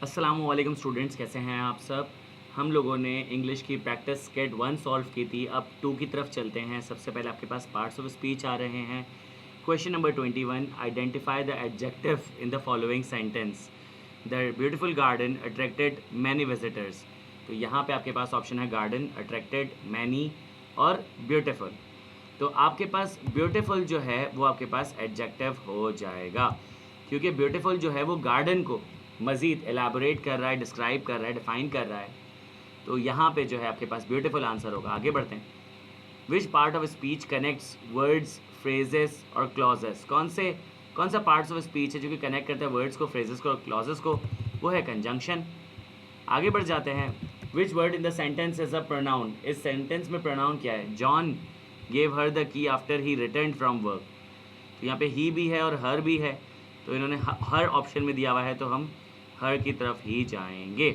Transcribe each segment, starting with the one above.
अस्सलामुअलैकुम स्टूडेंट्स, कैसे हैं आप सब। हम लोगों ने इंग्लिश की प्रैक्टिस स्केट 1 सॉल्व की थी। अब 2 की तरफ चलते हैं। सबसे पहले आपके पास पार्ट्स ऑफ स्पीच आ रहे हैं। Question number 21, identify the adjective in the following sentence. The beautiful garden attracted many visitors. तो यहाँ पे आपके पास ऑप्शन है गार्डन, अट्रैक्टेड, मैनी और ब्यूटीफुल। तो आपके पास ब्यूटीफुल जो है वो आपके पास एडजेक्टिव हो जाएगा, क्योंकि ब्यूटीफुल जो है वो गार्डन को मज़ीद एलाबोरेट कर रहा है, डिस्क्राइब कर रहा है, डिफाइन कर रहा है। तो यहाँ पे जो है आपके पास ब्यूटीफुल आंसर होगा। आगे बढ़ते हैं। Which part of speech connects words, phrases और क्लॉजेस। कौन सा पार्ट्स ऑफ स्पीच है जो कि कनेक्ट करता है वर्ड्स को, फ्रेजेस को और क्लॉजेस को? वो है कंजंक्शन। आगे बढ़ जाते हैं। Which word in the sentence is a pronoun. इस सेंटेंस में प्रोनाउन क्या है? John gave her the key after he return from work. तो यहाँ पे ही भी है और हर भी है, तो इन्होंने हर ऑप्शन में दिया हुआ है, तो हम हर की तरफ ही जाएंगे।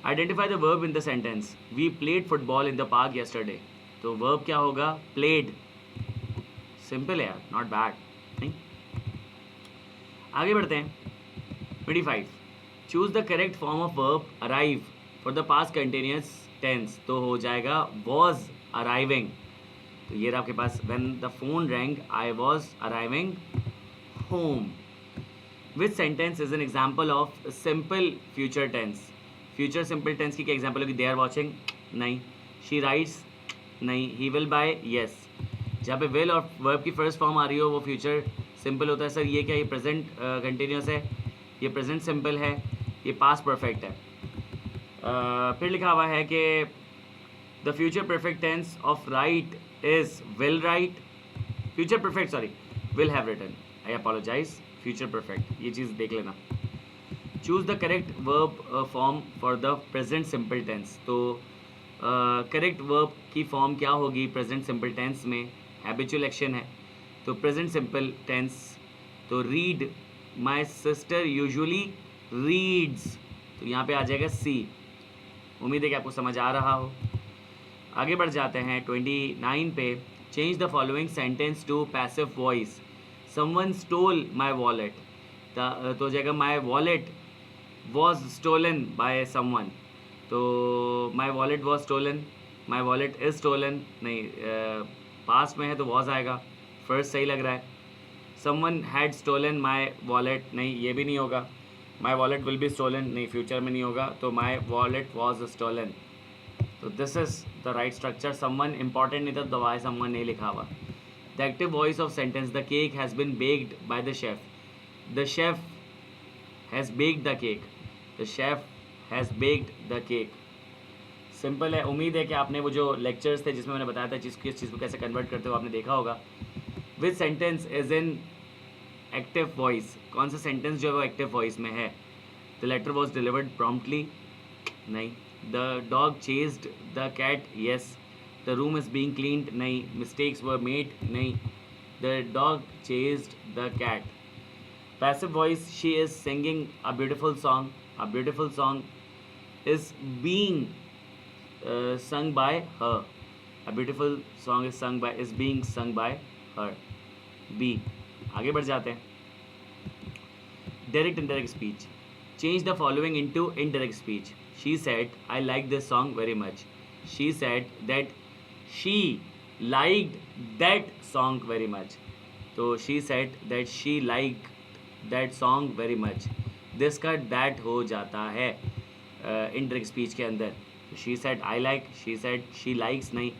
Identify the verb in the sentence. We played football in the park yesterday. तो वर्ब क्या होगा? प्लेड। सिंपल है यार, नॉट बैड। नहीं, आगे बढ़ते हैं। 25, choose the correct form of verb arrive for the past continuous tense. तो हो जाएगा वॉज अराइविंग। तो ये रहा आपके पास। When the phone rang I was arriving home. Which sentence is an example of simple future tense. Future simple tense की क्या एग्जाम्पल होगी? दे आर वॉचिंग, नहीं। शी राइट्स, नहीं। He will buy, yes. जहाँ पे विल और verb की first form आ रही हो वो फ्यूचर सिंपल होता है। सर ये क्या, ये प्रेजेंट कंटिन्यूस है, ये प्रेजेंट सिंपल है, ये पास्ट परफेक्ट है। फिर लिखा हुआ है कि the future perfect tense of write is will write. Future perfect, sorry, will have written, I apologise. Future perfect, ये चीज़ देख लेना। Choose the correct verb form for the present simple tense. तो करेक्ट वर्ब की form क्या होगी present simple tense में? Habitual action है, तो प्रेजेंट सिंपल टेंस। तो read, my sister usually reads. तो यहाँ पे आ जाएगा सी। उम्मीद है कि आपको समझ आ रहा हो। आगे बढ़ जाते हैं 29 पे। Change the following sentence to passive voice. Someone stole my wallet. तो हो जाएगा my wallet was stolen by someone. तो my wallet was stolen, my wallet is stolen, नहीं, पास्ट में है तो वॉज आएगा। फर्स्ट सही लग रहा है। Someone had stolen my wallet, नहीं, ये भी नहीं होगा। My wallet will be stolen, नहीं, फ्यूचर में नहीं होगा। तो माई वॉलेट वॉज स्टोलन। तो this is the right structure. Someone important नहीं था, दवाई समवन नहीं लिखा हुआ। The active voice of sentence. The cake has been baked by the chef. The chef has baked the cake. The chef has baked the cake. Simple है। उम्मीद है कि आपने वो जो लेक्चर्स थे जिसमें मैंने बताया था किस चीज़ को कैसे कन्वर्ट करते हो आपने देखा होगा। विच sentence is in active voice. कौन सा सेंटेंस जो है वो एक्टिव वॉइस में है? The letter was delivered promptly, नहीं। The dog chased the cat, yes. The room is being cleaned, नहीं। मिस्टेक्स वर मेड, नहीं। The dog chased the cat. Passive voice, she is singing a beautiful song. A beautiful song is being sung by her. A beautiful song is being sung by her. B. आगे बढ़ जाते हैं। Direct indirect speech. Change the following into indirect speech. She said, I like this song very much. She said that she liked that song very much. तो she said that she liked that song very much. This का that हो जाता है indirect speech के अंदर। She said I like, she said she likes, नहीं।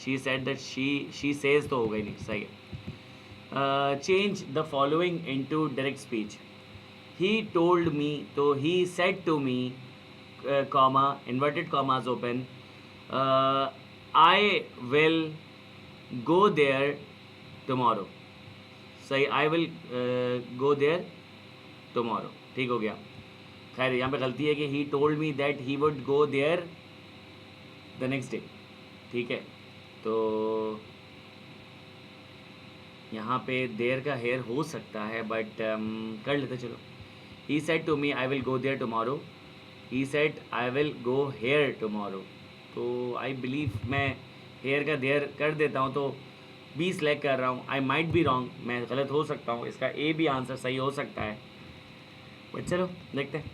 She said that she says तो होगा ही नहीं, सही है। Change the following into direct speech. He told me, तो he said to me, comma, inverted commas open, I will go there tomorrow. सही, I will go there tomorrow, ठीक हो गया। खैर यहाँ पे गलती है कि he told me that he would go there the next day, ठीक है। तो यहाँ पे देर का हेयर हो सकता है, बट कर लेते चलो। he said to me I will go there tomorrow. he said I will go here tomorrow. तो आई बिलीव मैं हेयर का देर कर देता हूँ, तो 20 सेलेक्ट कर रहा हूँ। आई माइट बी रॉन्ग, मैं गलत हो सकता हूँ। इसका ए भी आंसर सही हो सकता है, बट चलो देखते हैं।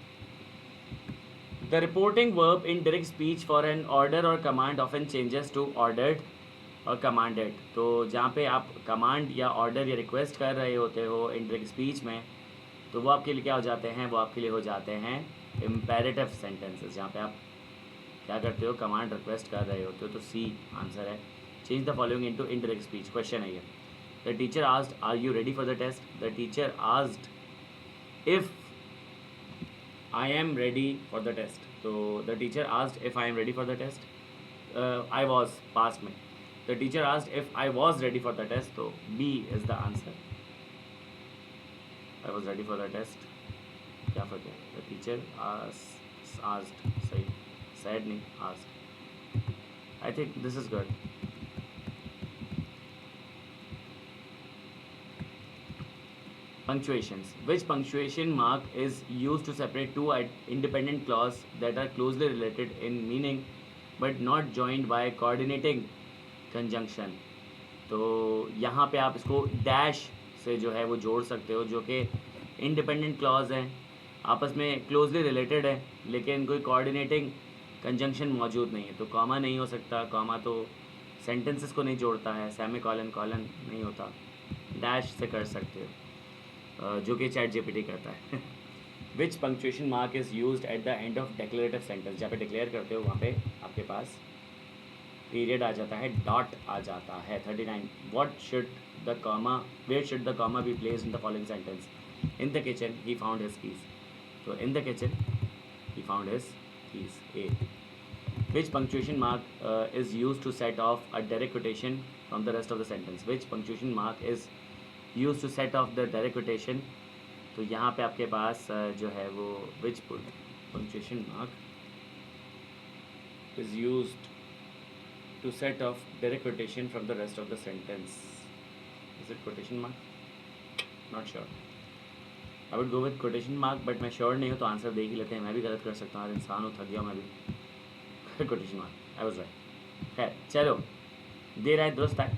The reporting verb in direct speech for an order or command often changes to ordered or commanded. तो जहाँ पे आप कमांड या ऑर्डर या रिक्वेस्ट कर रहे होते हो इन डायरेक्ट स्पीच में, तो वो आपके लिए क्या हो जाते हैं, वो आपके लिए हो जाते हैं इम्पेरेटिव सेंटेंसेस, जहाँ पे आप क्या करते हो, कमांड रिक्वेस्ट कर रहे होते हो। तो सी आंसर है। Change the following into indirect speech. Question है ये, the teacher asked are you ready for the test. The teacher asked if I am ready for the test. तो the teacher asked if I am ready for the test, I was past में। The teacher asked if I was ready for the test, तो B is the answer. I was ready for the test, क्या फर्क है। The teacher asked, सही, sad नहीं, asked. I think this is good. Punctuations. Which punctuation mark is used to separate two independent clauses that are closely related in meaning but not joined by coordinating conjunction? तो यहाँ पे आप इसको dash से जो है वो जोड़ सकते हो, जो कि इंडिपेंडेंट क्लॉज हैं, आपस में क्लोजली रिलेटेड है, लेकिन कोई कोऑर्डिनेटिंग कंजंक्शन मौजूद नहीं है। तो कॉमा नहीं हो सकता, कॉमा तो सेंटेंसेस को नहीं जोड़ता है, सेमी कॉलन कॉलन नहीं होता। डैश से कर सकते हो, जो कि चैट जीपीटी करता है। Which punctuation mark is used at the end of declarative sentence. जहाँ पे डिक्लेयर करते हो वहाँ पे आपके पास पीरियड आ जाता है, डॉट आ जाता है। 39, what should the comma, where should the comma be placed in the following sentence. In the kitchen he found his keys. तो in the kitchen he found his keys, A. Which punctuation mark is used to set off a direct quotation from the rest of the sentence. Which punctuation mark is use to set off the direct quotation. तो यहाँ पे आपके पास जो है वो विच punctuation mark is used to set off direct quotation from the rest of the sentence. Is it quotation mark? Not sure. I would go with quotation mark, but मैं sure नहीं हूँ, तो आंसर देख ही लेते हैं। मैं भी गलत कर सकता हूँ, हर इंसान हूँ, थक गया मैं भी। Quotation mark, I was right. खैर चलो, देर आए दुरुस्त आए।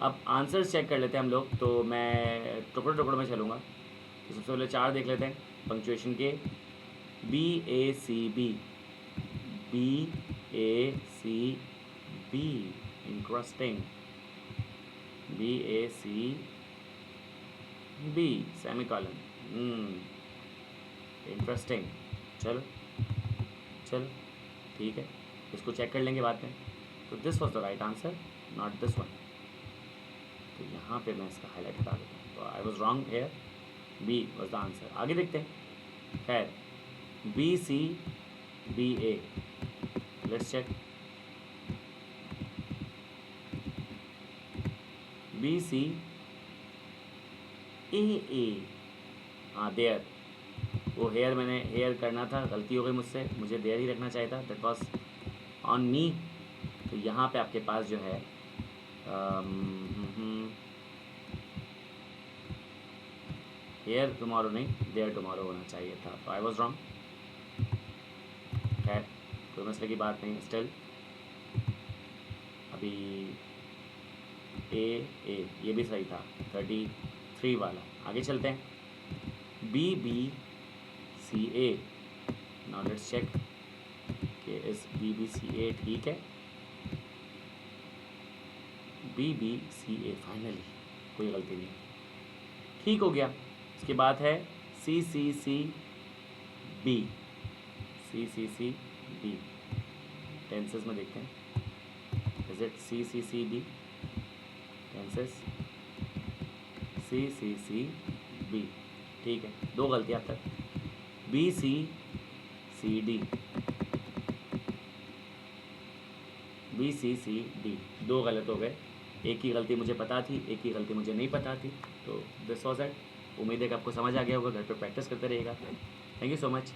अब आंसर्स चेक कर लेते हैं हम लोग। तो मैं टुकड़ों टुकड़ों में चलूँगा। तो सबसे पहले 4 देख लेते हैं पंक्चुएशन के। B A C B, B A C B, interesting. B A C B, semicolon, interesting. चलो चलो ठीक है, इसको चेक कर लेंगे बाद में। तो this was the right answer, not this one. तो यहाँ पे मैं इसका हाईलाइट हटा देता हूँ। तो I was wrong here, B was the answer. आगे देखते हैं। खैर, B C B A, let's check. B C A A, हाँ देयर। वो हेयर, मैंने हेयर करना था, गलती हो गई मुझसे, मुझे देयर ही रखना चाहिए था। That was on me. तो यहाँ पे आपके पास जो है हेयर टुमारो नहीं, देयर टुमारो होना चाहिए था। तो आई वॉज रॉन्ग। खैर कोई मसले की बात नहीं। स्टिल अभी ए ये भी सही था, 33 वाला। आगे चलते हैं। B B C A, now let's check कि इस बी बी सी ए ठीक है। B B C A, finally कोई गलती नहीं, ठीक हो गया। इसके बाद है C C C B, C C C B. Tenses में देखते हैं, is it C C C B? Tenses C C C B, ठीक है। 2 गलती अब तक। B C C D, B C C D, 2 गलत हो गए। एक ही गलती मुझे पता थी, एक ही गलती मुझे नहीं पता थी। तो दिस वाज इट। उम्मीद है कि आपको समझ आ गया होगा। घर पे प्रैक्टिस करते रहिएगा। Thank you so much.